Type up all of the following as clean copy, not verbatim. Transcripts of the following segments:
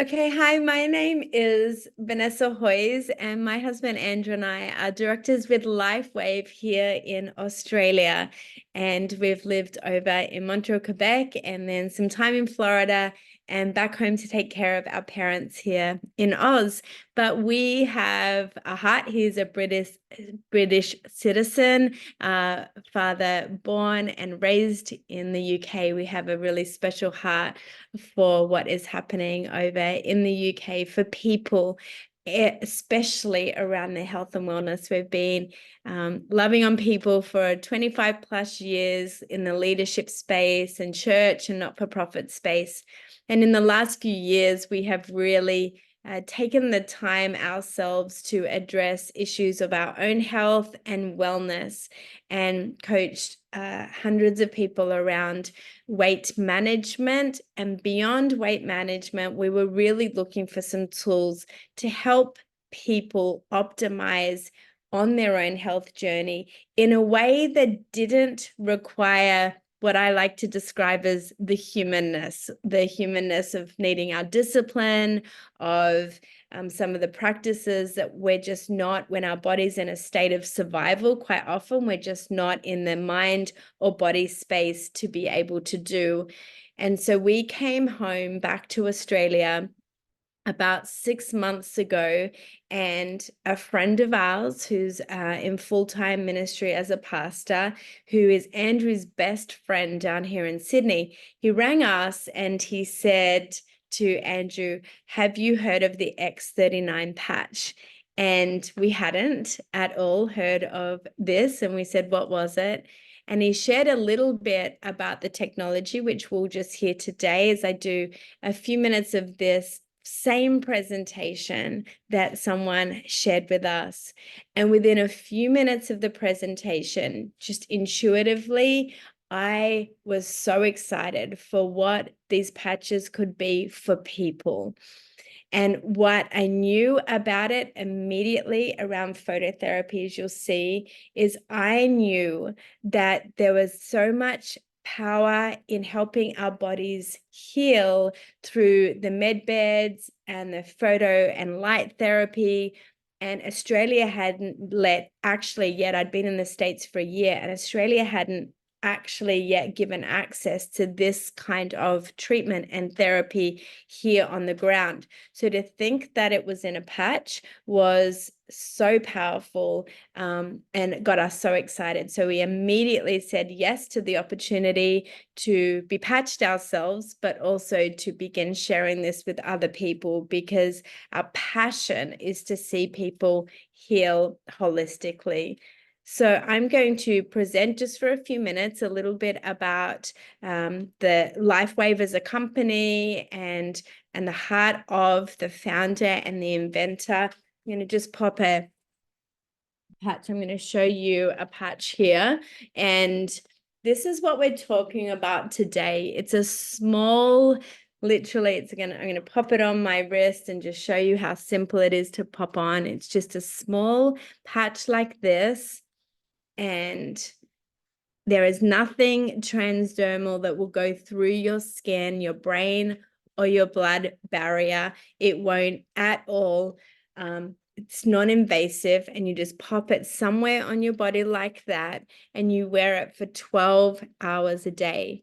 Okay, hi, my name is Vanessa Hoyes, and my husband Andrew and I are directors with Lifewave here in Australia. And we've lived over in Montreal, Quebec, and then some time in Florida and back home to take care of our parents here in Oz. But we have a heart. He's a British citizen, father born and raised in the UK. We have a really special heart for what is happening over in the UK for people, especially around their health and wellness. We've been loving on people for 25 plus years in the leadership space and church and not-for-profit space. And in the last few years, we have really taken the time ourselves to address issues of our own health and wellness and coached hundreds of people around weight management. And beyond weight management, we were really looking for some tools to help people optimize on their own health journey in a way that didn't require what I like to describe as the humanness of needing our discipline, of some of the practices that we're just not, when our body's in a state of survival, quite often we're just not in the mind or body space to be able to do. And so we came home back to Australia about 6 months ago, and a friend of ours who's in full-time ministry as a pastor, who is Andrew's best friend down here in Sydney, he rang us and he said to Andrew, "Have you heard of the X39 patch?" And we hadn't at all heard of this, and we said, "What was it?" And he shared a little bit about the technology, which we'll just hear today as I do a few minutes of this same presentation that someone shared with us. And within a few minutes of the presentation, just intuitively, I was so excited for what these patches could be for people. And what I knew about it immediately around phototherapy, as you'll see, is I knew that there was so much power in helping our bodies heal through the med beds and the photo and light therapy. And Australia hadn't actually yet, I'd been in the States for a year, and Australia hadn't actually yet given access to this kind of treatment and therapy here on the ground. So to think that it was in a patch was so powerful, and got us so excited. So we immediately said yes to the opportunity to be patched ourselves, but also to begin sharing this with other people, because our passion is to see people heal holistically. So I'm going to present just for a few minutes a little bit about the Lifewave as a company and the heart of the founder and the inventor. I'm going to just pop a patch. I'm going to show you a patch here. And this is what we're talking about today. It's a small, literally, I'm going to pop it on my wrist and just show you how simple it is to pop on. It's just a small patch like this. And there is nothing transdermal that will go through your skin, your brain, or your blood barrier. It won't at all. It's non-invasive, and you just pop it somewhere on your body like that, and you wear it for 12 hours a day.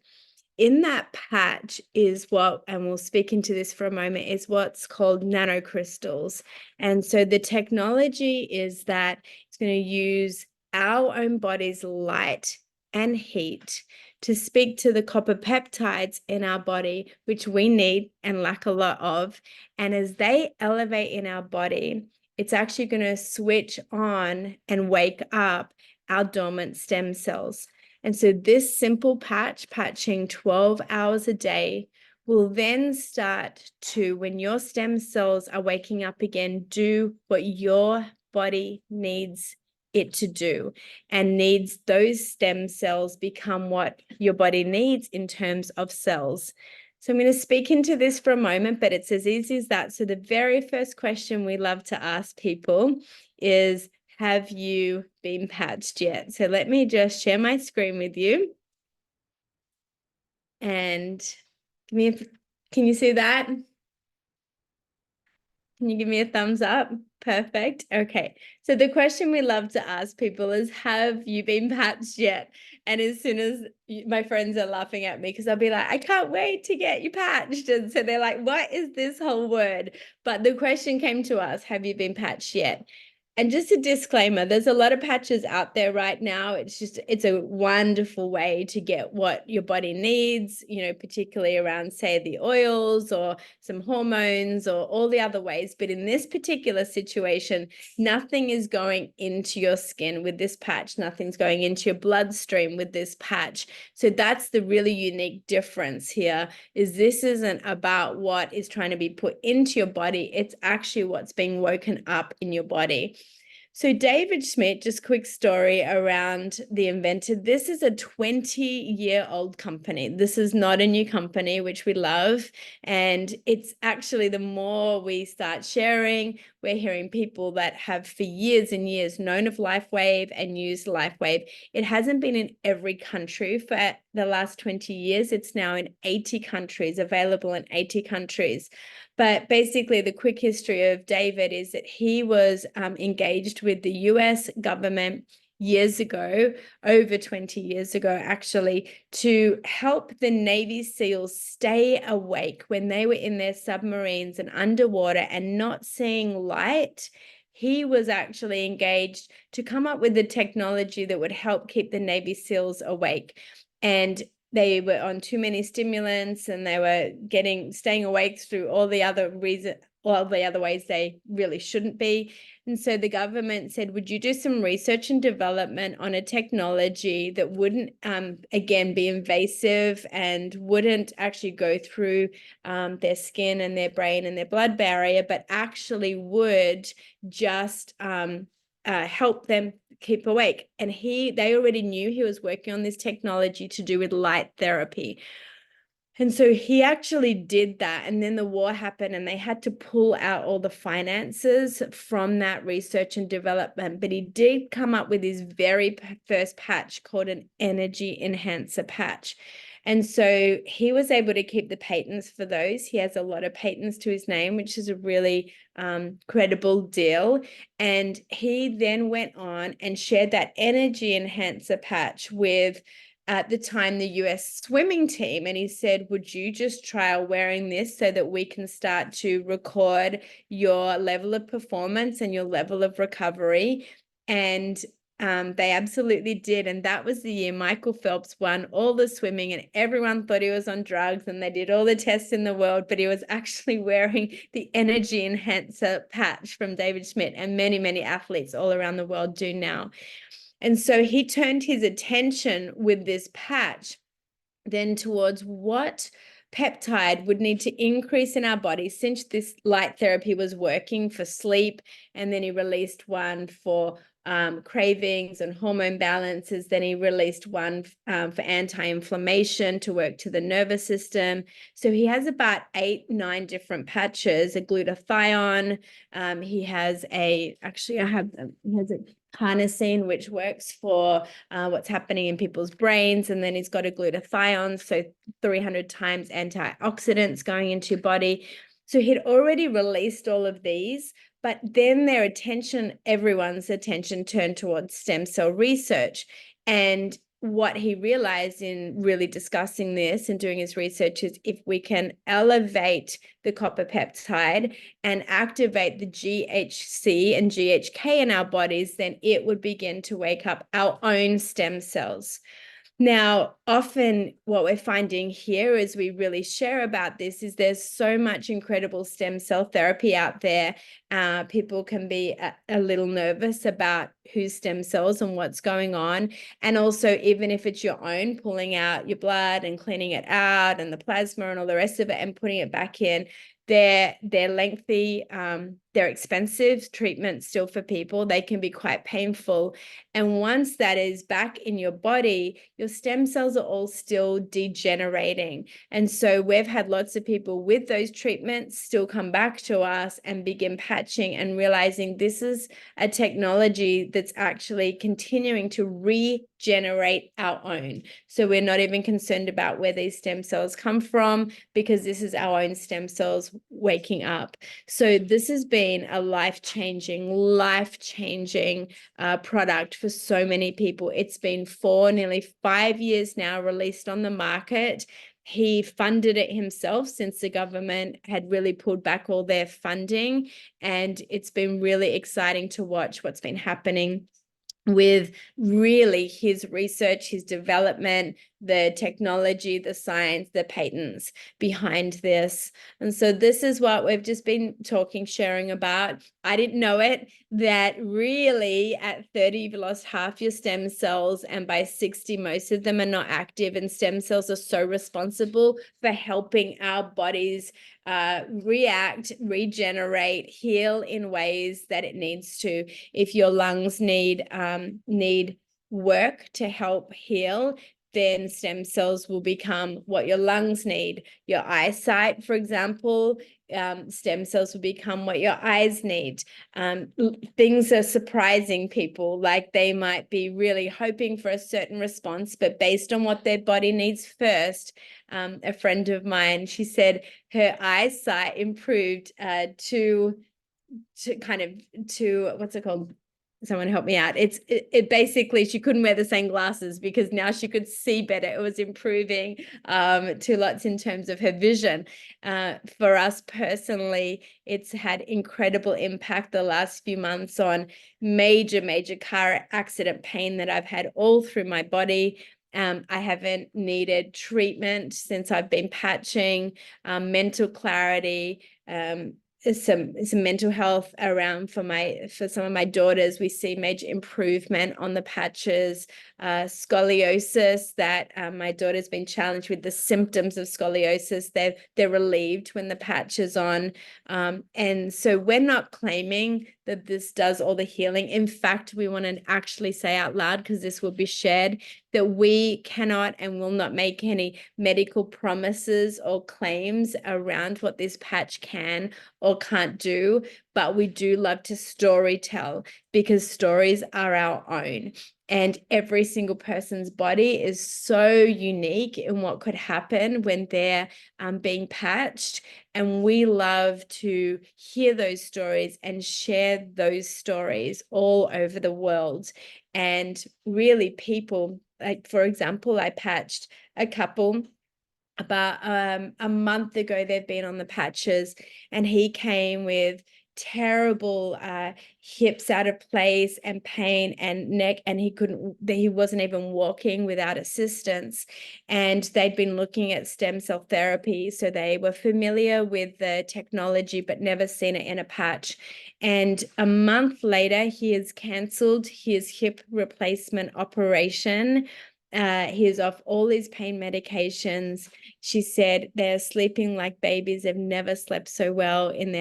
In that patch is what, and we'll speak into this for a moment, is what's called nanocrystals. And so the technology is that it's going to use our own body's light and heat to speak to the copper peptides in our body, which we need and lack a lot of. And as they elevate in our body, it's actually going to switch on and wake up our dormant stem cells. And so this simple patching 12 hours a day, will then start to, when your stem cells are waking up again, do what your body needs it to do, and needs those stem cells become what your body needs in terms of cells. So I'm going to speak into this for a moment, but it's as easy as that. So the very first question we love to ask people is, have you been patched yet? So let me just share my screen with you. And can you see that? Can you give me a thumbs up? Perfect. Okay. So the question we love to ask people is, have you been patched yet? And as soon as my friends are laughing at me because I'll be like, I can't wait to get you patched. And so they're like, what is this whole word? But the question came to us, have you been patched yet? And just a disclaimer, there's a lot of patches out there right now. It's a wonderful way to get what your body needs, particularly around, say, the oils or some hormones or all the other ways. But in this particular situation, nothing is going into your skin with this patch. Nothing's going into your bloodstream with this patch. So that's the really unique difference here, is this isn't about what is trying to be put into your body. It's actually what's being woken up in your body. So David Schmidt, just quick story around the inventor. This is a 20-year-old company. This is not a new company, which we love. And it's actually, the more we start sharing, we're hearing people that have for years and years known of Lifewave and used Lifewave. It hasn't been in every country for the last 20 years. It's now in 80 countries, available in 80 countries. But basically, the quick history of David is that he was engaged with the US government years ago, over 20 years ago, actually, to help the Navy SEALs stay awake when they were in their submarines and underwater and not seeing light. He was actually engaged to come up with the technology that would help keep the Navy SEALs awake. And they were on too many stimulants, and they were staying awake through all the other ways they really shouldn't be. And so the government said, would you do some research and development on a technology that wouldn't, again, be invasive and wouldn't actually go through their skin and their brain and their blood barrier, but actually would just help them keep awake. And they already knew he was working on this technology to do with light therapy. And so he actually did that. And then the war happened and they had to pull out all the finances from that research and development. But he did come up with his very first patch called an energy enhancer patch. And so he was able to keep the patents for those. He has a lot of patents to his name, which is a really credible deal. And he then went on and shared that energy enhancer patch with, at the time, the US swimming team. And he said, would you just trial wearing this so that we can start to record your level of performance and your level of recovery? And they absolutely did. And that was the year Michael Phelps won all the swimming, and everyone thought he was on drugs, and they did all the tests in the world, but he was actually wearing the energy enhancer patch from David Schmidt, and many, many athletes all around the world do now. And so he turned his attention with this patch then towards what peptide would need to increase in our body, since this light therapy was working for sleep. And then he released one for cravings and hormone balances. Then he released one for anti-inflammation to work to the nervous system. So he has about 8-9 different patches, a glutathione. He has he has a carnosine, which works for what's happening in people's brains. And then he's got a glutathione, so 300 times antioxidants going into your body. So he'd already released all of these, but then everyone's attention turned towards stem cell research. And what he realized in really discussing this and doing his research is, if we can elevate the copper peptide and activate the GHC and GHK in our bodies, then it would begin to wake up our own stem cells. Now, often what we're finding here as we really share about this is there's so much incredible stem cell therapy out there. People can be a little nervous about whose stem cells and what's going on. And also, even if it's your own, pulling out your blood and cleaning it out and the plasma and all the rest of it and putting it back in, they're lengthy, they're expensive treatments still for people. They can be quite painful. And once that is back in your body, your stem cells are all still degenerating. And so we've had lots of people with those treatments still come back to us and begin patching and realizing this is a technology that's actually continuing to regenerate our own. So we're not even concerned about where these stem cells come from, because this is our own stem cells waking up. So this has been a life-changing product for so many people. It's been nearly 5 years now released on the market. He funded it himself since the government had really pulled back all their funding. And it's been really exciting to watch what's been happening with really his research, his development, the technology, the science, the patents behind this. And so this is what we've just been sharing about. I didn't know it, that really at 30, you've lost half your stem cells, and by 60, most of them are not active. And stem cells are so responsible for helping our bodies react, regenerate, heal in ways that it needs to. If your lungs need work to help heal, then stem cells will become what your lungs need. Your eyesight, for example, stem cells will become what your eyes need. Things are surprising people, like they might be really hoping for a certain response, but based on what their body needs first. A friend of mine, she said her eyesight improved to what's it called? Someone help me out. It basically, she couldn't wear the same glasses because now she could see better. It was improving to lots in terms of her vision. For us personally, it's had incredible impact the last few months on major car accident pain that I've had all through my body. I haven't needed treatment since I've been patching, mental clarity, some mental health around for some of my daughters. We see major improvement on the patches. Scoliosis, that my daughter's been challenged with the symptoms of scoliosis. They're relieved when the patch is on. And so we're not claiming that this does all the healing. In fact, we want to actually say out loud, because this will be shared, that we cannot and will not make any medical promises or claims around what this patch can or can't do, but we do love to story tell, because stories are our own. And every single person's body is so unique in what could happen when they're being patched. And we love to hear those stories and share those stories all over the world. And really, people, like, for example, I patched a couple about a month ago. They've been on the patches, and he came with terrible hips out of place and pain and neck, and he wasn't even walking without assistance. And they'd been looking at stem cell therapy, so they were familiar with the technology but never seen it in a patch. And a month later, he has cancelled his hip replacement operation. He is off all his pain medications. She said they're sleeping like babies. They've never slept so well in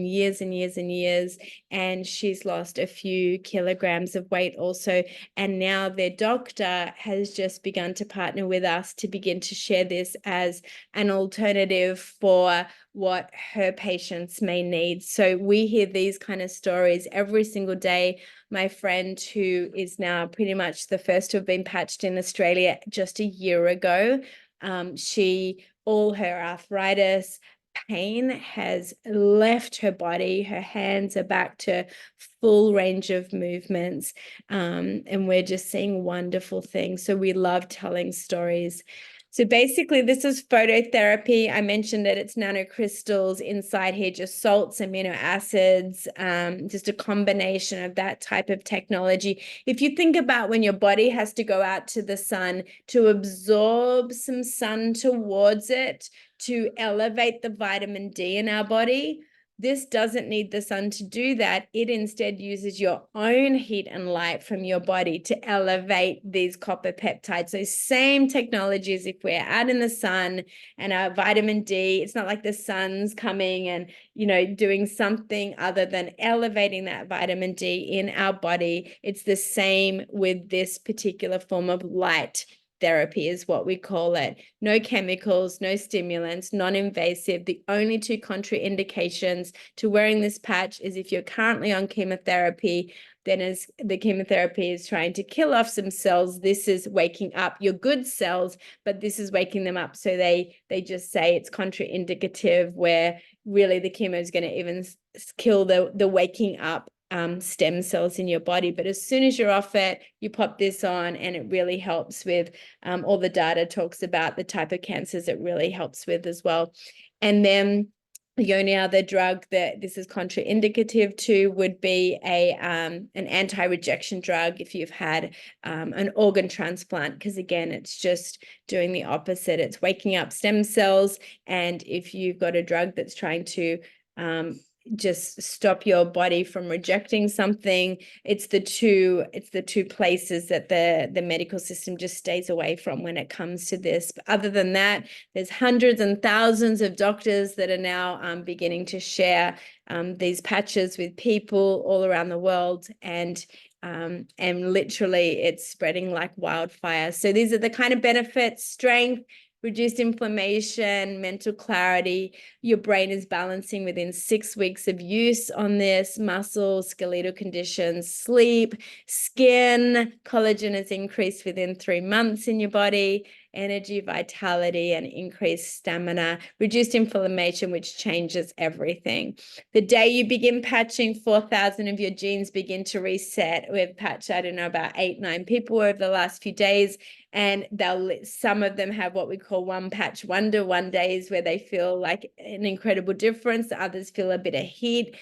years and years and years. And she's lost a few kilograms of weight also. And now their doctor has just begun to partner with us to begin to share this as an alternative for what her patients may need. So we hear these kind of stories every single day. My friend, who is now pretty much the first to have been patched in Australia just a year ago, all her arthritis pain has left her body. Her hands are back to full range of movements. And we're just seeing wonderful things. So we love telling stories. So basically, this is phototherapy. I mentioned that it's nanocrystals inside here, just salts, amino acids, just a combination of that type of technology. If you think about when your body has to go out to the sun to absorb some sun towards it, to elevate the vitamin D in our body, this doesn't need the sun to do that. It instead uses your own heat and light from your body to elevate these copper peptides. So same technology as if we're out in the sun and our vitamin D, it's not like the sun's coming and, doing something other than elevating that vitamin D in our body. It's the same with this particular form of light. therapy is what we call it. No chemicals, no stimulants, non-invasive. The only two contraindications to wearing this patch is if you're currently on chemotherapy, then as the chemotherapy is trying to kill off some cells, this is waking up your good cells, but this is waking them up. So they just say it's contraindicative, where really the chemo is going to even kill the waking up stem cells in your body. But as soon as you're off it, you pop this on, and it really helps with all the data talks about the type of cancers it really helps with as well. And then the only other drug that this is contraindicative to would be an anti-rejection drug if you've had an organ transplant, because again, it's just doing the opposite. It's waking up stem cells, and if you've got a drug that's trying to just stop your body from rejecting something, it's the two places that the medical system just stays away from when it comes to this. But other than that, there's hundreds and thousands of doctors that are now beginning to share these patches with people all around the world, and literally it's spreading like wildfire. So these are the kind of benefits: strength, reduced inflammation, mental clarity. Your brain is balancing within 6 weeks of use on this. Muscle, skeletal conditions, sleep, skin, collagen is increased within 3 months in your body, energy, vitality, and increased stamina, reduced inflammation, which changes everything. The day you begin patching, 4,000 of your genes begin to reset. We've patched, I don't know, about 8-9 people over the last few days, and some of them have what we call one patch wonder, one days where they feel like an incredible difference. Others feel a bit of heat,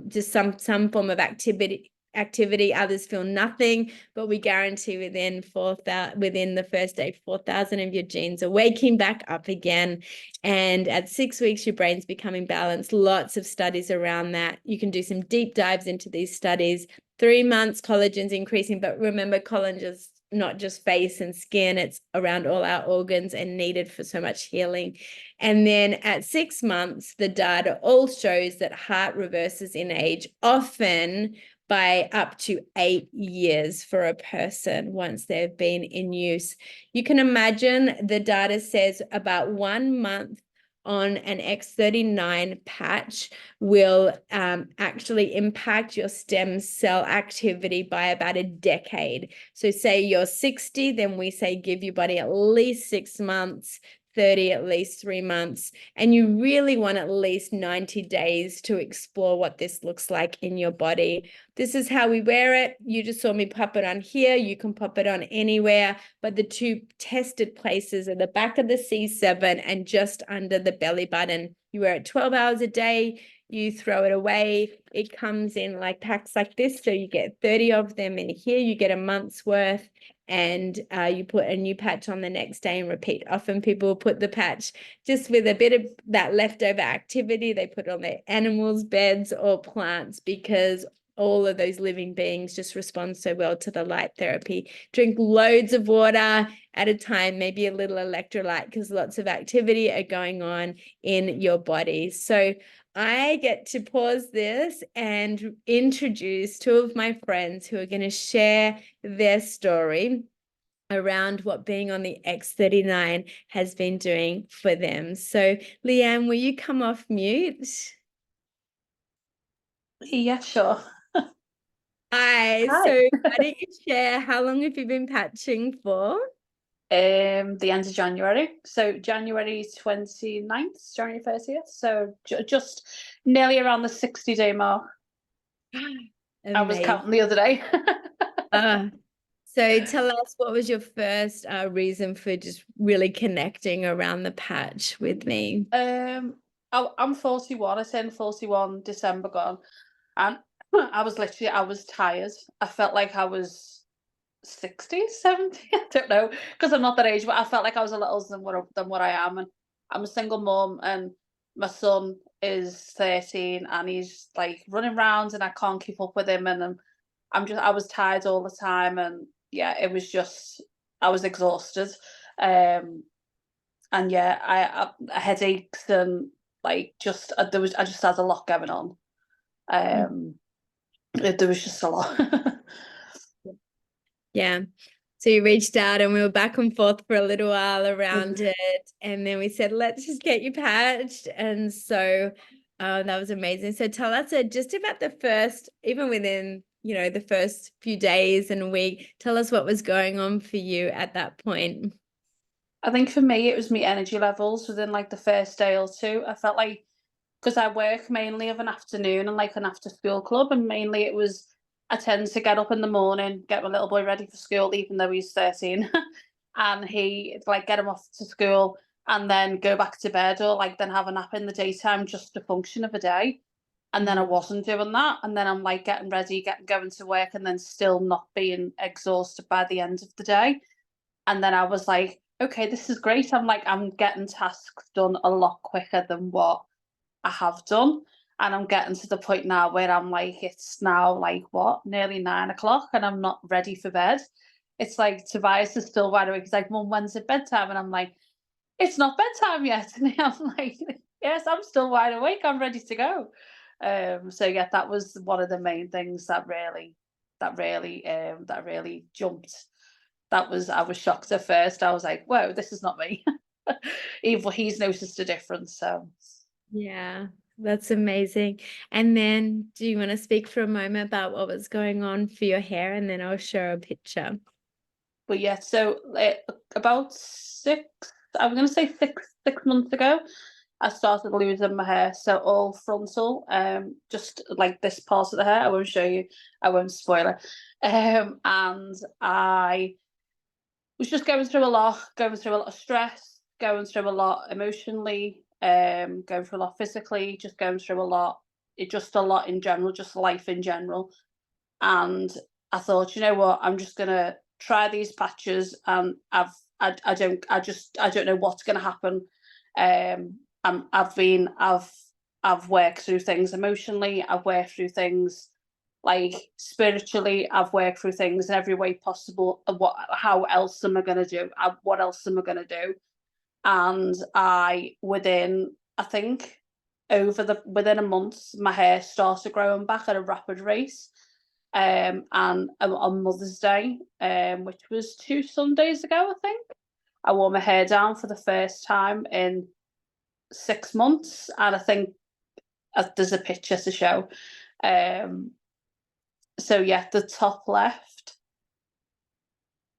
just some form of activity. Others feel nothing, but we guarantee within the first day, 4,000 of your genes are waking back up again. And at 6 weeks, your brain's becoming balanced. Lots of studies around that. You can do some deep dives into these studies. 3 months, collagen's increasing, but remember, collagen is not just face and skin, it's around all our organs and needed for so much healing. And then at 6 months, the data all shows that heart reverses in age, often by up to 8 years for a person once they've been in use. You can imagine the data says about 1 month on an X39 patch will actually impact your stem cell activity by about a decade. So say you're 60, then we say give your body at least 6 months, 30 at least 3 months, and you really want at least 90 days to explore what this looks like in your body. This is how we wear it. You just saw me pop it on here. You can pop it on anywhere, but the two tested places are the back of the C7 and just under the belly button. You wear it 12 hours a day. You throw it away. It comes in like packs like this. So you get 30 of them in here. You get a month's worth, and you put a new patch on the next day and repeat. Often people put the patch just with a bit of that leftover activity. They put it on their animals' beds or plants, because all of those living beings just respond so well to the light therapy. Drink loads of water at a time, maybe a little electrolyte, because lots of activity are going on in your body. So I get to pause this and introduce two of my friends who are going to share their story around what being on the X39 has been doing for them. So Leanne, will you come off mute? Yeah, sure. Hi. Hi. So why don't you share, how long have you been patching for? The end of January. So January 29th, January 30th. So just nearly around the 60-day mark. I was counting the other day. So tell us, what was your first reason for just really connecting around the patch with me? I'm 41. I turned 41 December gone. And I was tired. I felt like I was 60, 70, I don't know, because I'm not that age, but I felt like I was a little older than what I am. And I'm a single mum, and my son is 13, and he's like running around, and I can't keep up with him. And I was tired all the time, and yeah, it was just, I was exhausted. And yeah, I headaches, and like just I just had a lot going on. There was just a lot. Yeah. So you reached out and we were back and forth for a little while around it. And then we said, let's just get you patched. And so that was amazing. So tell us just about the first, even within, the first few days and week, tell us what was going on for you at that point. I think for me, it was my energy levels within like the first day or two. I felt like, because I work mainly of an afternoon and like an after school club, and mainly it was, I tend to get up in the morning, get my little boy ready for school, even though he's 13, and like get him off to school and then go back to bed, or like then have a nap in the daytime, just to function of a day. And then I wasn't doing that, and then I'm like getting ready, going to work, and then still not being exhausted by the end of the day. And then I was like, okay, this is great. I'm getting tasks done a lot quicker than what I have done. And I'm getting to the point now where I'm like, it's now like what, nearly 9 o'clock, and I'm not ready for bed. It's like Tobias is still wide awake. He's like, Mum, when's it bedtime? And I'm like, it's not bedtime yet. And I'm like, yes, I'm still wide awake. I'm ready to go. So yeah, that was one of the main things that really jumped. I was shocked at first. I was like, whoa, this is not me. Even he's noticed a difference. So Yeah, that's amazing. And then do you want to speak for a moment about what was going on for your hair? And then I'll show a picture. but yeah, so about I'm going to say six months ago, I started losing my hair. So all frontal, just like this part of the hair. I won't show you. I won't spoil it. And I was just going through a lot of stress, going through a lot emotionally, going through a lot physically, just going through a lot. Just a lot in general, just life in general. And I thought, you know what, I'm just gonna try these patches, and I don't know what's gonna happen. I've worked through things emotionally. I've worked through things like spiritually. I've worked through things in every way possible. How else am I gonna do? What else am I gonna do? And I think within a month, my hair started growing back at a rapid rate. And on Mother's Day, which was 2 Sundays ago, I think, I wore my hair down for the first time in 6 months, and I think there's a picture to show. So yeah, the top left.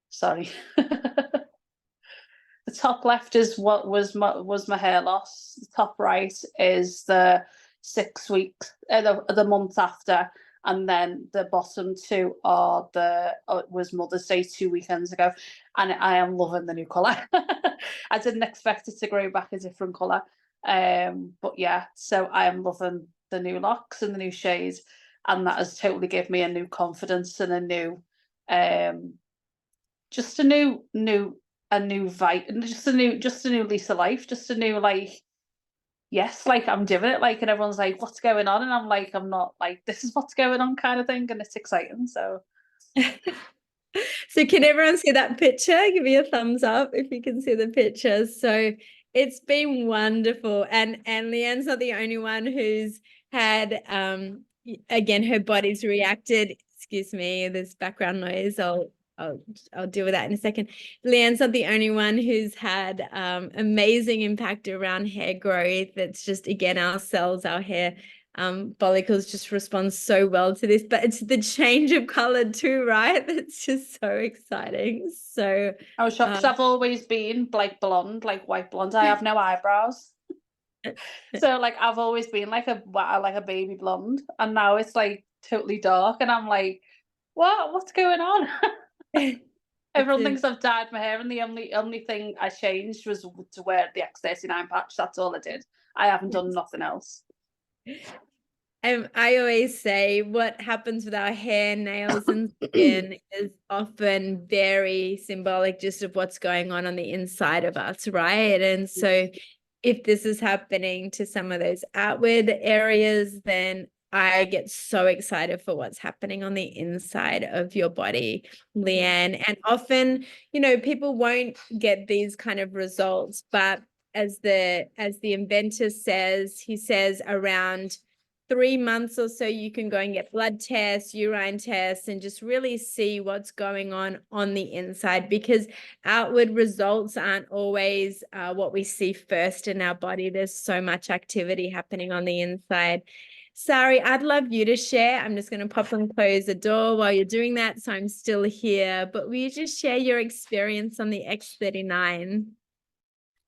Sorry. The top left is what was my hair loss. The top right is the 6 weeks, the month after, and then the bottom two are was Mother's Day 2 weekends ago, and I am loving the new colour. I didn't expect it to grow back a different colour, but yeah, so I am loving the new locks and the new shades, and that has totally given me a new confidence and a new, just a new just a new lease of life, just a new like, yes, like I'm doing it, like, and everyone's like, what's going on? And I'm like, I'm not, like, this is what's going on kind of thing, and it's exciting. So So can everyone see that picture? Give me a thumbs up if you can see the picture. So it's been wonderful. And Leanne's not the only one who's had again, her body's reacted. Excuse me, there's background noise. I'll deal with that in a second. Leanne's not the only one who's had amazing impact around hair growth. It's just, again, our cells, our hair follicles just respond so well to this, but it's the change of color too, right? That's just so exciting. So I was shocked, because I've always been like blonde, like white blonde. I have no eyebrows. So like I've always been like a baby blonde, and now it's like totally dark, and I'm like, what's going on? Everyone thinks I've dyed my hair, and the only thing I changed was to wear the X39 patch. That's all I did. I haven't done nothing else. I always say what happens with our hair, nails, and skin is often very symbolic just of what's going on the inside of us, right? And so if this is happening to some of those outward areas, then I get so excited for what's happening on the inside of your body, Leanne. And often, people won't get these kind of results, but as the inventor says, he says around 3 months or so, you can go and get blood tests, urine tests, and just really see what's going on the inside, because outward results aren't always what we see first in our body. There's so much activity happening on the inside. Sari, I'd love you to share. I'm just going to pop and close the door while you're doing that, so I'm still here. But will you just share your experience on the X39?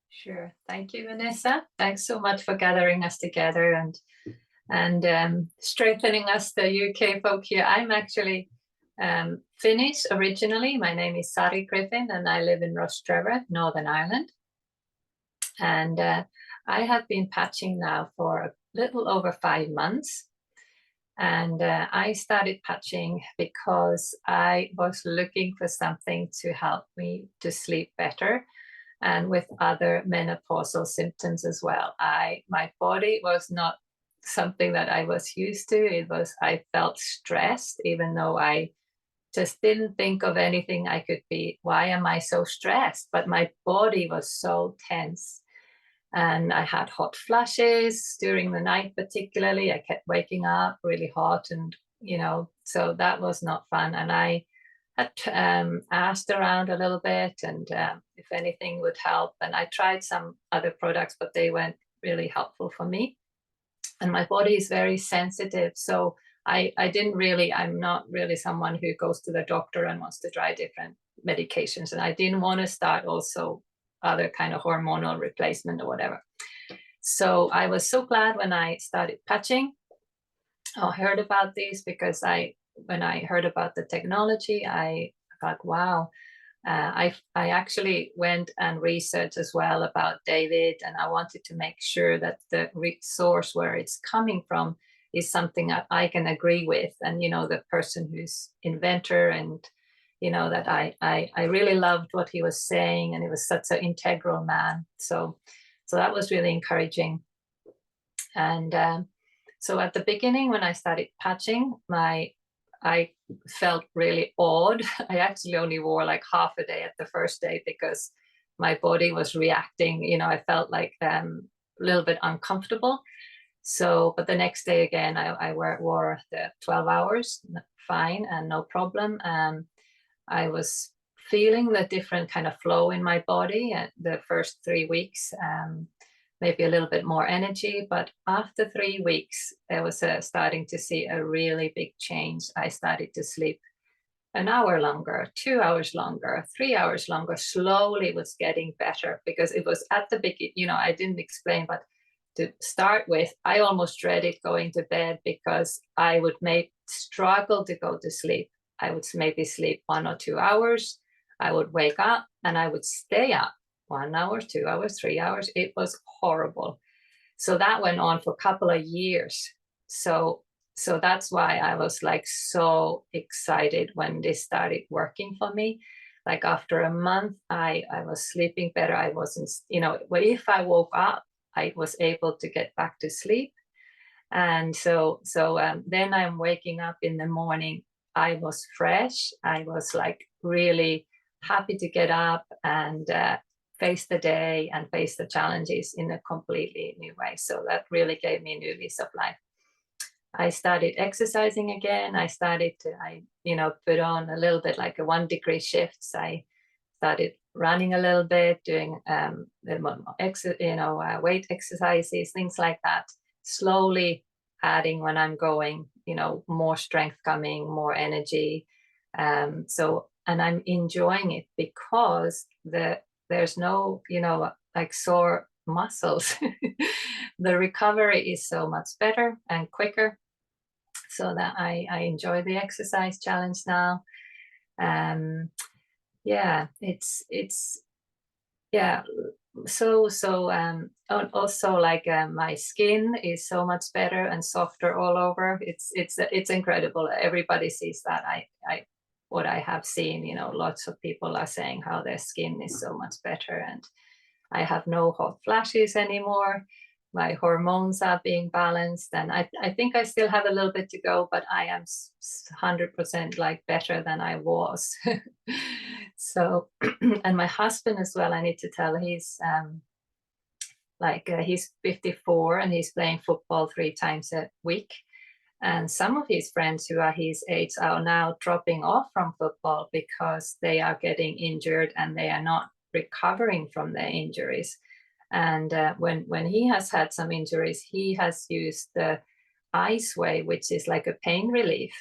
Sure. Thank you, Vanessa. Thanks so much for gathering us together and strengthening us, the UK folk here. I'm actually Finnish originally. My name is Sari Griffin, and I live in Rostrevor, Northern Ireland. And I have been patching now for a little over 5 months. And I started patching because I was looking for something to help me to sleep better, and with other menopausal symptoms as well. My body was not something that I was used to. I felt stressed, even though I just didn't think of anything I could be. Why am I so stressed? But my body was so tense. And I had hot flashes during the night, particularly. I kept waking up really hot, and, so that was not fun. And I had asked around a little bit, and if anything would help. And I tried some other products, but they weren't really helpful for me. And my body is very sensitive. So I'm not really someone who goes to the doctor and wants to try different medications. And I didn't want to start also other kind of hormonal replacement or whatever. So I was so glad when I started patching. I heard about this because when I heard about the technology, I thought, wow. I actually went and researched as well about David, and I wanted to make sure that the source where it's coming from is something that I can agree with, and the person who's inventor, and that I really loved what he was saying, and he was such an integral man. So that was really encouraging. And so at the beginning, when I started patching, I felt really odd. I actually only wore like half a day at the first day because my body was reacting. I felt like a little bit uncomfortable. So, but the next day again, I wore the 12 hours, fine, and no problem. I was feeling the different kind of flow in my body at the first 3 weeks. Maybe a little bit more energy, but after 3 weeks, there was starting to see a really big change. I started to sleep an hour longer, 2 hours longer, 3 hours longer. Slowly it was getting better, because it was at the beginning, I didn't explain, but to start with, I almost dreaded going to bed because I would struggle to go to sleep. I would maybe sleep 1 or 2 hours. I would wake up and I would stay up 1 hour, 2 hours, 3 hours. It was horrible. So that went on for a couple of years. So that's why I was like so excited when this started working for me. Like after a month, I was sleeping better. I wasn't, if I woke up, I was able to get back to sleep. And so then I'm waking up in the morning. I was fresh. I was like really happy to get up and face the day and face the challenges in a completely new way. So that really gave me a new lease of life. I started exercising again. I put on a little bit like a 1 degree shifts. I started running a little bit, doing weight exercises, things like that. Slowly adding when I'm going, more strength coming, more energy. And I'm enjoying it because there's no, like sore muscles. The recovery is so much better and quicker, so that I enjoy the exercise challenge now. Also like my skin is so much better and softer all over. It's incredible. Everybody sees that. What I have seen, lots of people are saying how their skin is so much better, and I have no hot flashes anymore. My hormones are being balanced, and I think I still have a little bit to go, but I am 100% like better than I was. So, and my husband as well, I need to tell, Like he's 54 and he's playing football 3 times a week. And some of his friends who are his age are now dropping off from football because they are getting injured and they are not recovering from their injuries. And when he has had some injuries, he has used the Icewave, which is like a pain relief.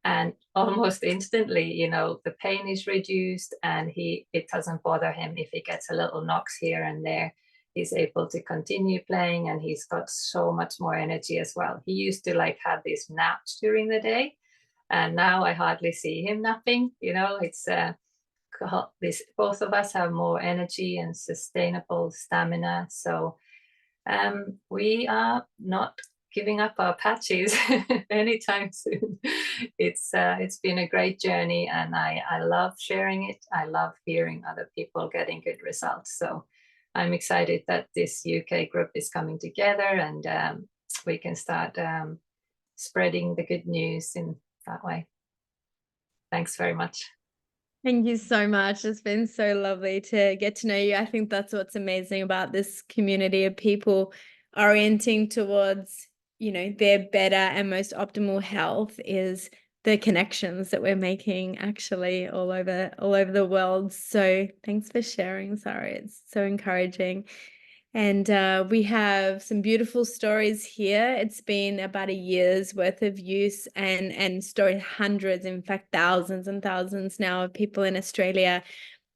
And almost instantly, you know, the pain is reduced and it doesn't bother him if he gets a little knocks here and there. He's able to continue playing and he's got so much more energy as well. He used to like have these naps during the day, and now I hardly see him napping. You know, it's this, both of us have more energy and sustainable stamina. So we are not giving up our patches anytime soon. It's been a great journey, and I love sharing it. I love hearing other people getting good results. So I'm excited that this UK group is coming together, and we can start spreading the good news in that way. Thanks very much. Thank you so much. It's been so lovely to get to know you. I think that's what's amazing about this community of people orienting towards, you know, their better and most optimal health, is the connections that we're making actually all over the world. So thanks for sharing, Sari. It's so encouraging. And we have some beautiful stories here. It's been about a year's worth of use and story, hundreds, in fact, thousands and thousands now of people in Australia.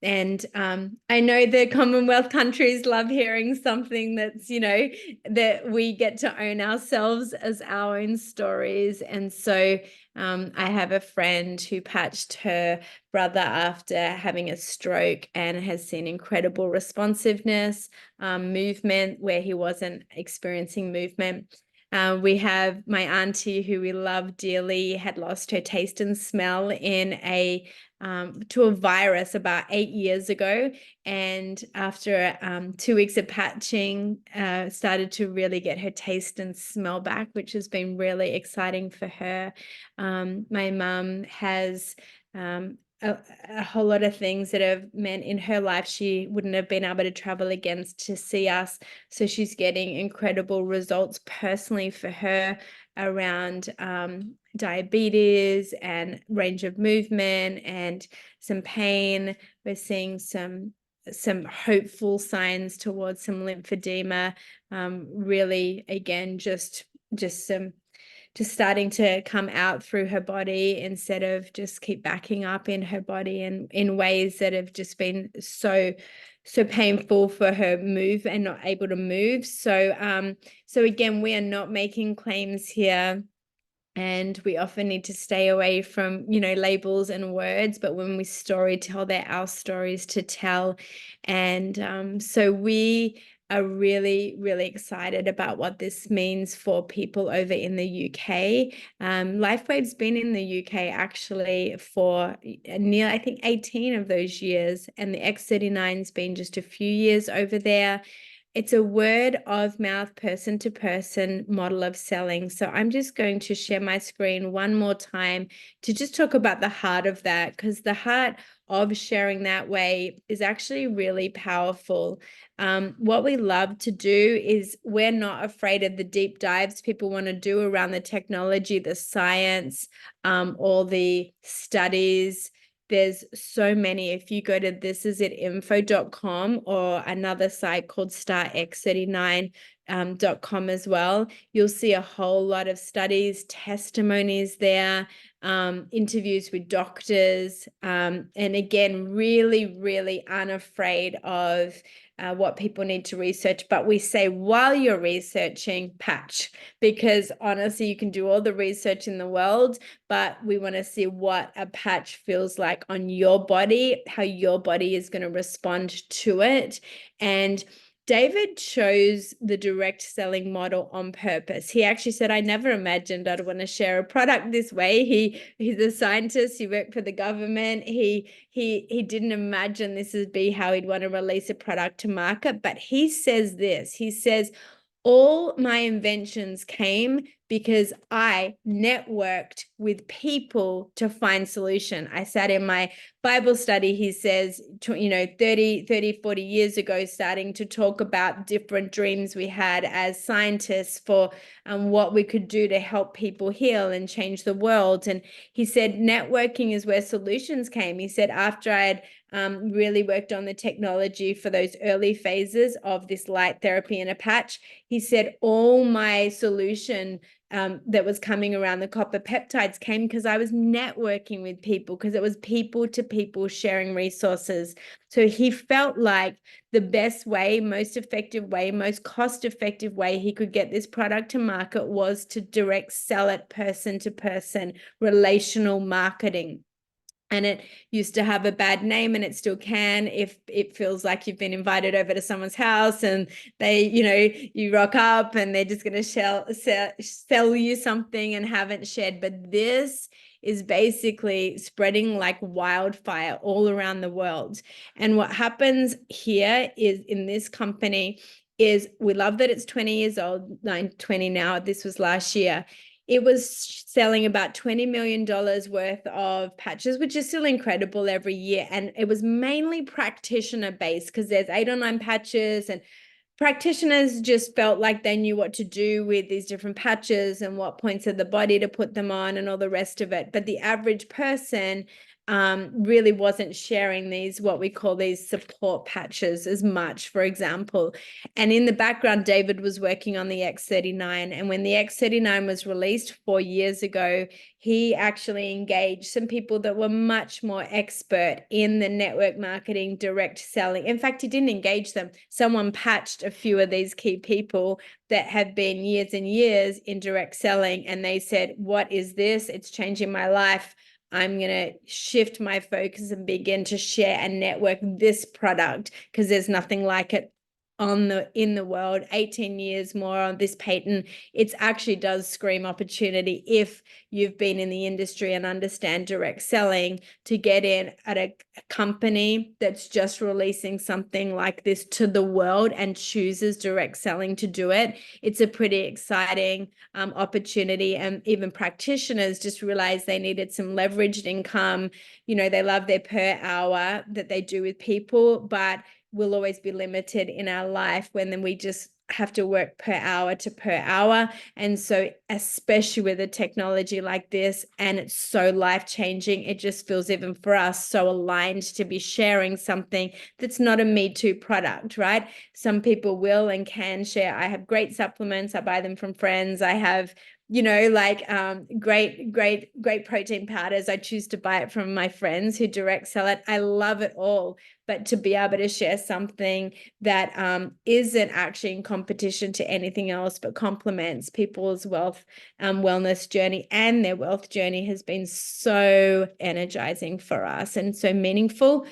And I know the Commonwealth countries love hearing something that's, you know, that we get to own ourselves as our own stories. And so I have a friend who patched her brother after having a stroke and has seen incredible responsiveness, movement where he wasn't experiencing movement. We have my auntie, who we love dearly, had lost her taste and smell in to a virus about 8 years ago, and after 2 weeks of patching, started to really get her taste and smell back, which has been really exciting for her. My mum has a whole lot of things that have meant in her life she wouldn't have been able to travel again to see us. So she's getting incredible results personally for her around diabetes and range of movement and some pain. We're seeing some hopeful signs towards some lymphedema. Really, again, just starting to come out through her body instead of just keep backing up in her body, and in ways that have just been so painful for her move and not able to move. So again, we are not making claims here, and we often need to stay away from, you know, labels and words, but when we story tell, they're our stories to tell. And so we are really, really excited about what this means for people over in the UK. Lifewave's been in the UK actually for near, I think, 18 of those years, and the X39's been just a few years over there. It's a word of mouth, person to person model of selling. So I'm just going to share my screen one more time to just talk about the heart of that, because the heart of sharing that way is actually really powerful. What we love to do is we're not afraid of the deep dives people want to do around the technology, the science, all the studies. There's so many. If you go to thisisit.info.com or another site called startx39.com as well, you'll see a whole lot of studies, testimonies there, interviews with doctors, and again, really, really unafraid of what people need to research. But we say, while you're researching, patch, because honestly, you can do all the research in the world, but we want to see what a patch feels like on your body, how your body is going to respond to it. And David chose the direct selling model on purpose. He actually said, I never imagined I'd want to share a product this way. He's a scientist. He worked for the government. He didn't imagine this would be how he'd want to release a product to market. But he says this, he says, All my inventions came because I networked with people to find solution. I sat in my Bible study, he says, 40 years ago, starting to talk about different dreams we had as scientists for what we could do to help people heal and change the world. And he said, networking is where solutions came. He said, after I had really worked on the technology for those early phases of this light therapy in a patch, he said, all my solution that was coming around the copper peptides came because I was networking with people, because it was people to people sharing resources. So he felt like the best way, most effective way, most cost-effective way he could get this product to market was to direct sell it person to person, relational marketing. And it used to have a bad name, and it still can if it feels like you've been invited over to someone's house and they, you rock up and they're just going to sell you something and haven't shared. But this is basically spreading like wildfire all around the world. And what happens here is in this company is we love that it's 20 years old, 20 now. This was last year. It was selling about $20 million worth of patches, which is still incredible every year. And it was mainly practitioner based because there's 8 or 9 patches, and practitioners just felt like they knew what to do with these different patches and what points of the body to put them on and all the rest of it. But the average person really wasn't sharing these, what we call these support patches as much, for example. And in the background, David was working on the X39. And when the X39 was released 4 years ago, he actually engaged some people that were much more expert in the network marketing, direct selling. In fact, he didn't engage them. Someone patched a few of these key people that have been years and years in direct selling. And they said, what is this? It's changing my life. I'm going to shift my focus and begin to share and network this product because there's nothing like it in the world. 18 years more on this patent. It actually does scream opportunity if you've been in the industry and understand direct selling, to get in at a company that's just releasing something like this to the world and chooses direct selling to do it. It's a pretty exciting opportunity. And even practitioners just realized they needed some leveraged income. They love their per hour that they do with people, but will always be limited in our life when then we just have to work per hour to per hour. And so especially with a technology like this, and it's so life-changing, it just feels, even for us, so aligned to be sharing something that's not a Me Too product, right? Some people will and can share. I have great supplements. I buy them from friends. I have great protein powders. I choose to buy it from my friends who direct sell it. I love it all. But to be able to share something that isn't actually in competition to anything else, but complements people's wellness journey, and their wealth journey, has been so energizing for us and so meaningful.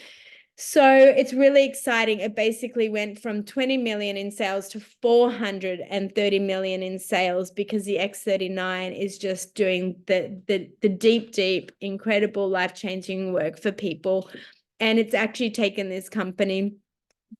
So it's really exciting. It basically went from 20 million in sales to 430 million in sales because the X39 is just doing the deep, incredible, life-changing work for people. And it's actually taken this company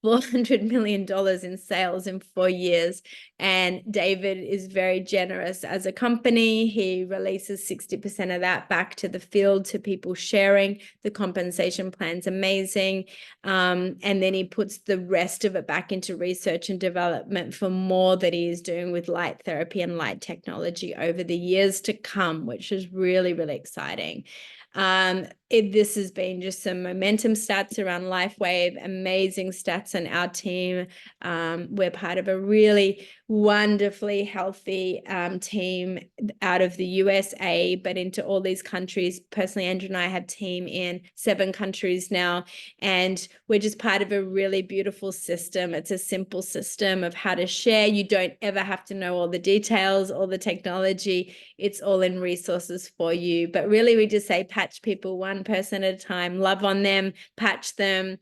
$400 million in sales in 4 years. And David is very generous as a company. He releases 60% of that back to the field, to people sharing. The compensation plan's amazing. And then he puts the rest of it back into research and development for more that he is doing with light therapy and light technology over the years to come, which is really, really exciting. This has been just some momentum stats around Lifewave, amazing stats on our team. We're part of a really wonderfully healthy team out of the USA, but into all these countries. Personally, Andrew and I have team in 7 countries now, and we're just part of a really beautiful system. It's a simple system of how to share. You don't ever have to know all the details, all the technology. It's all in resources for you. But really, we just say patch people one person at a time, love on them, patch them,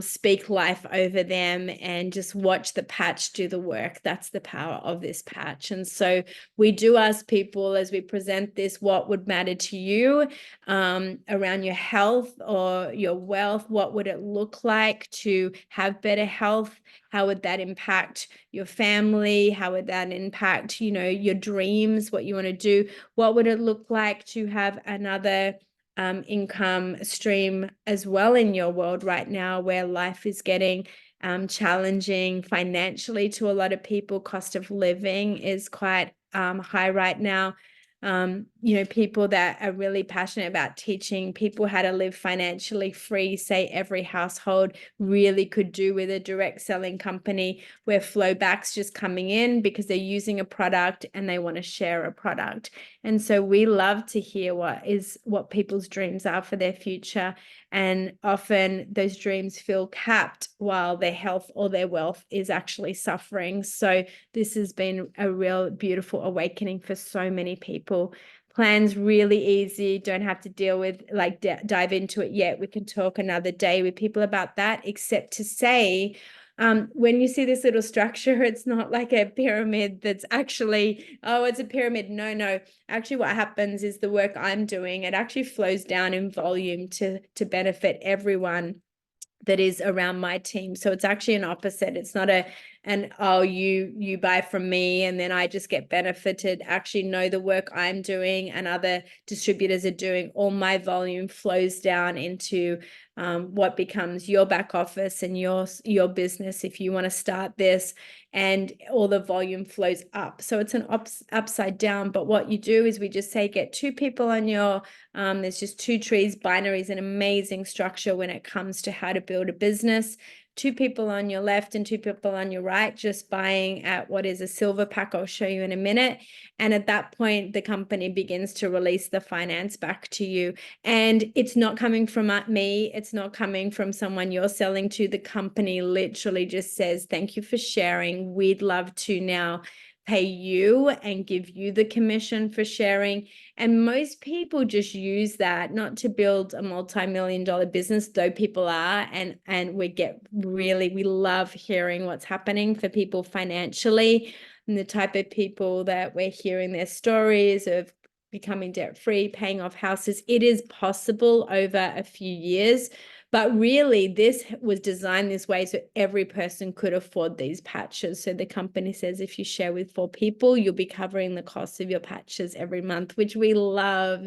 speak life over them and just watch the patch do the work. That's the power of this patch. And so we do ask people as we present this, what would matter to you around your health or your wealth? What would it look like to have better health? How would that impact your family? How would that impact, your dreams, what you want to do? What would it look like to have another income stream as well in your world right now, where life is getting challenging financially to a lot of people? Cost of living is quite high right now. People that are really passionate about teaching people how to live financially free, say every household really could do with a direct selling company where flow back's just coming in because they're using a product and they want to share a product. And so we love to hear what people's dreams are for their future. And often those dreams feel capped while their health or their wealth is actually suffering. So this has been a real beautiful awakening for so many people. Plan's really easy. Don't have to deal with dive into it yet. We can talk another day with people about that, except to say, when you see this little structure, it's not like a pyramid that's actually, oh, it's a pyramid. No. Actually, what happens is the work I'm doing, it actually flows down in volume to benefit everyone that is around my team. So it's actually an opposite. It's not you buy from me and then I just get benefited. Actually, no, the work I'm doing and other distributors are doing, all my volume flows down into what becomes your back office and your business if you want to start this, and all the volume flows up. So it's an upside down. But what you do is we just say, get 2 people on your there's just 2 trees. Binary is an amazing structure when it comes to how to build a business. 2 people on your left and 2 people on your right, just buying at what is a silver pack. I'll show you in a minute. And at that point, the company begins to release the finance back to you. And it's not coming from me. It's not coming from someone you're selling to. The company literally just says, thank you for sharing. We'd love to now pay you and give you the commission for sharing. And most people just use that not to build a multi-million-dollar business, though people are. And we love hearing what's happening for people financially, and the type of people that we're hearing their stories of becoming debt-free, paying off houses. It is possible over a few years. But really, this was designed this way so every person could afford these patches. So the company says if you share with 4 people, you'll be covering the cost of your patches every month, which we love.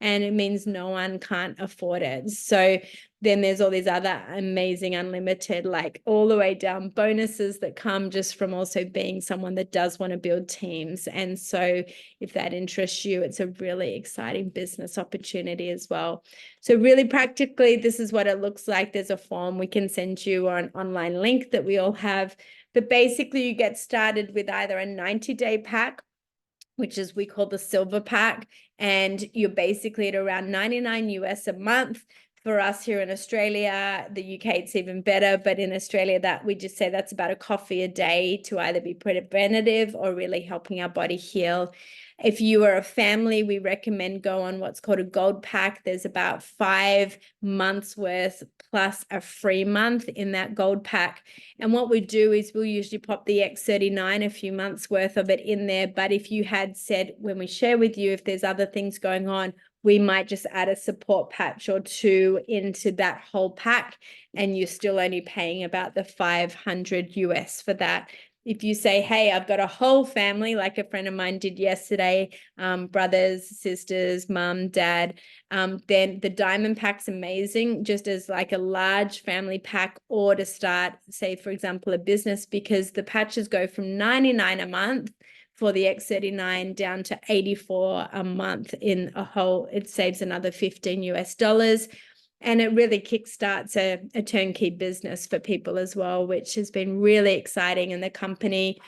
And it means no one can't afford it. So then there's all these other amazing unlimited, like all the way down bonuses that come just from also being someone that does want to build teams. And so if that interests you, it's a really exciting business opportunity as well. So really practically, this is what it looks like. There's a form we can send you or an online link that we all have. But basically, you get started with either a 90-day pack, which is we call the silver pack, and you're basically at around 99 US a month. For us here in Australia, the UK, it's even better. But in Australia, that we just say that's about a coffee a day to either be preventative or really helping our body heal. If you are a family, we recommend go on what's called a gold pack. There's about 5 months worth plus a free month in that gold pack. And what we do is we'll usually pop the X39, a few months worth of it in there. But if you had said, when we share with you, if there's other things going on, we might just add a support patch or 2 into that whole pack, and you're still only paying about the 500 US for that. If you say, hey, I've got a whole family, like a friend of mine did yesterday, brothers, sisters, mom, dad, then the diamond pack's amazing, just as like a large family pack, or to start, say, for example, a business, because the patches go from 99 a month for the X39 down to 84 a month in a whole. It saves another 15 US dollars. And it really kickstarts a turnkey business for people as well, which has been really exciting. And the company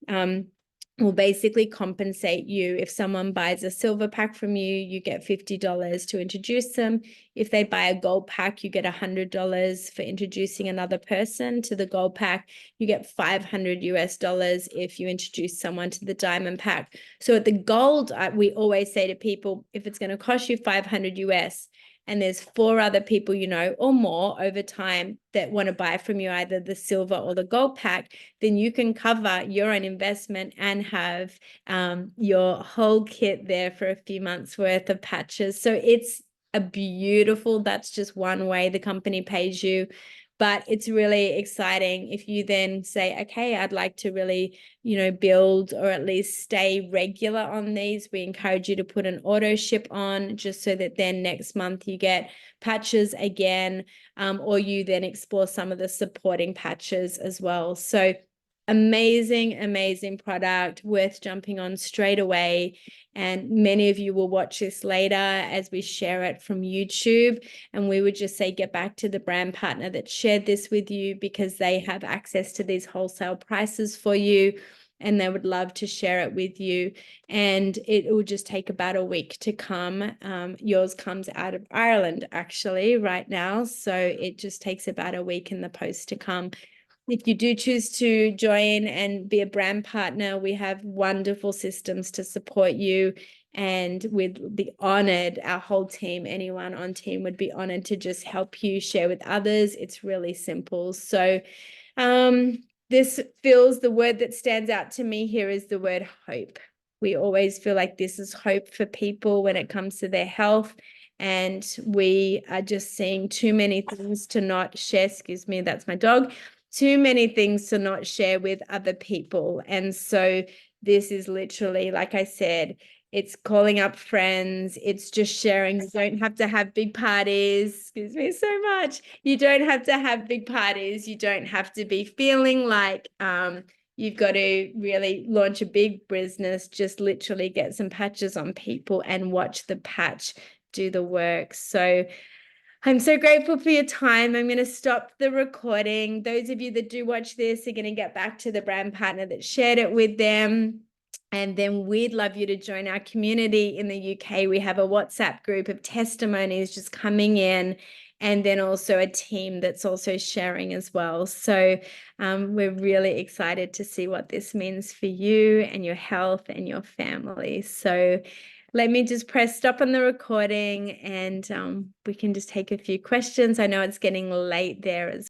will basically compensate you. If someone buys a silver pack from you, you get $50 to introduce them. If they buy a gold pack, you get $100 for introducing another person to the gold pack. You get 500 US dollars if you introduce someone to the diamond pack. So at the gold, we always say to people, if it's going to cost you 500 US, and there's 4 other people, you know, or more over time that want to buy from you either the silver or the gold pack, then you can cover your own investment and have your whole kit there for a few months worth of patches. So it's that's just one way the company pays you. But it's really exciting if you then say, okay, I'd like to really, you know, build or at least stay regular on these. We encourage you to put an auto ship on, just so that then next month you get patches again, or you then explore some of the supporting patches as well. So amazing product, worth jumping on straight away. And many of you will watch this later as we share it from YouTube. And we would just say, get back to the brand partner that shared this with you, because they have access to these wholesale prices for you, and they would love to share it with you. And it will just take about a week to come. Yours comes out of Ireland actually right now. So it just takes about a week in the post to come. If you do choose to join and be a brand partner, we have wonderful systems to support you, and we'd be honored, our whole team, anyone on team would be honored to just help you share with others. It's really simple. So the word that stands out to me here is the word hope. We always feel like this is hope for people when it comes to their health. And we are just seeing too many things to not share. Excuse me, that's my dog. Too many things to not share with other people. And so this is literally, like I said, it's calling up friends. It's just sharing. You don't have to have big parties. Excuse me so much. You don't have to have big parties. You don't have to be feeling like you've got to really launch a big business. Just literally get some patches on people and watch the patch do the work. So I'm so grateful for your time. I'm going to stop the recording. Those of you that do watch this are going to get back to the brand partner that shared it with them. And then we'd love you to join our community in the UK. We have a WhatsApp group of testimonies just coming in, and then also a team that's also sharing as well. So we're really excited to see what this means for you and your health and your family. So let me just press stop on the recording, and we can just take a few questions. I know it's getting late there as well.